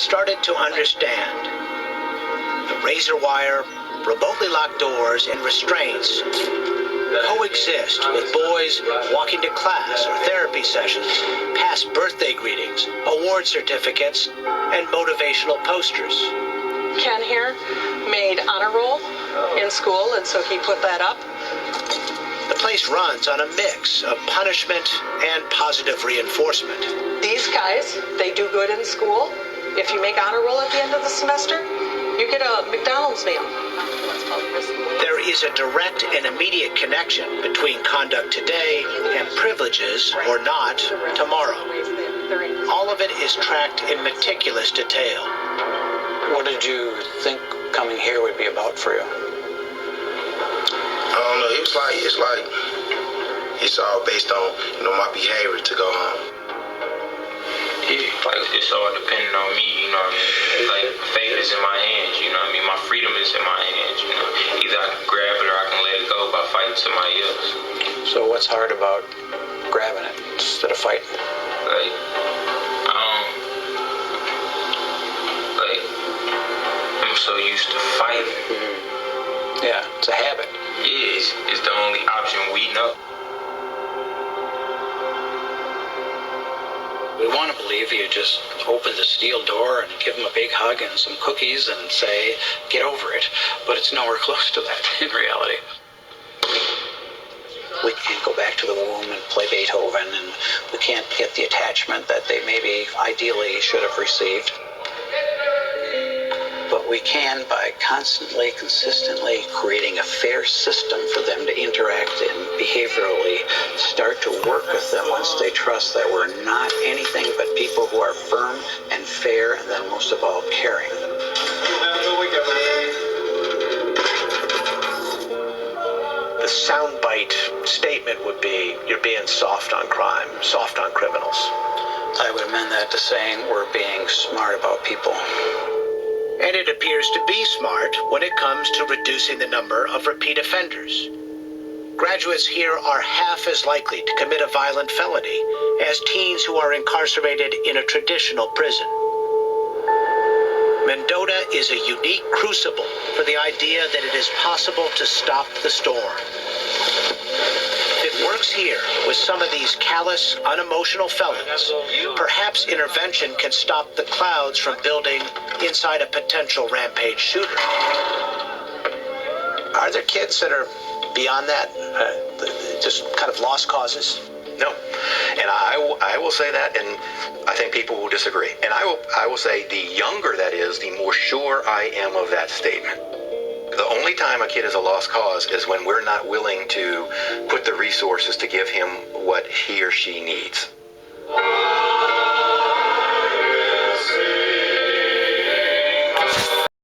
started to understand. The razor wire, remotely locked doors, and restraints coexist with boys walking to class or therapy sessions, past birthday greetings, award certificates, and motivational posters. Ken here made honor roll in school, and so he put that up. The place runs on a mix of punishment and positive reinforcement. These guys, they do good in school. If you make honor roll at the end of the semester, you get a McDonald's meal. There is a direct and immediate connection between conduct today and privileges, or not, tomorrow. All of it is tracked in meticulous detail. What did you think coming here would be about for you? I don't know. It's all based on, my behavior to go home. Yeah, it's all depending on me, Like, fate is in my hands, My freedom is in my hands, Either I can grab it or I can let it go by fighting somebody else. So what's hard about grabbing it instead of fighting? I'm so used to fighting. Mm-hmm. Yeah, it's a habit. Yeah, it's the only option we know. We want to believe you just open the steel door and give them a big hug and some cookies and say, get over it. But it's nowhere close to that in reality. We can't go back to the womb and play Beethoven, and we can't get the attachment that they maybe ideally should have received. But we can by constantly, consistently creating a fair system for them to interact and behaviorally start to work with them once they trust that we're not anything but people who are firm and fair, and then most of all caring. The soundbite statement would be, you're being soft on crime, soft on criminals. I would amend that to saying we're being smart about people. And it appears to be smart when it comes to reducing the number of repeat offenders. Graduates here are half as likely to commit a violent felony as teens who are incarcerated in a traditional prison. Mendota is a unique crucible for the idea that it is possible to stop the storm. If it works here with some of these callous, unemotional felons, perhaps intervention can stop the clouds from building inside a potential rampage shooter. Are there kids that are beyond that, just kind of lost causes? No, and I will say that, and I think people will disagree. And I will say the younger that is, the more sure I am of that statement. The only time a kid is a lost cause is when we're not willing to put the resources to give him what he or she needs.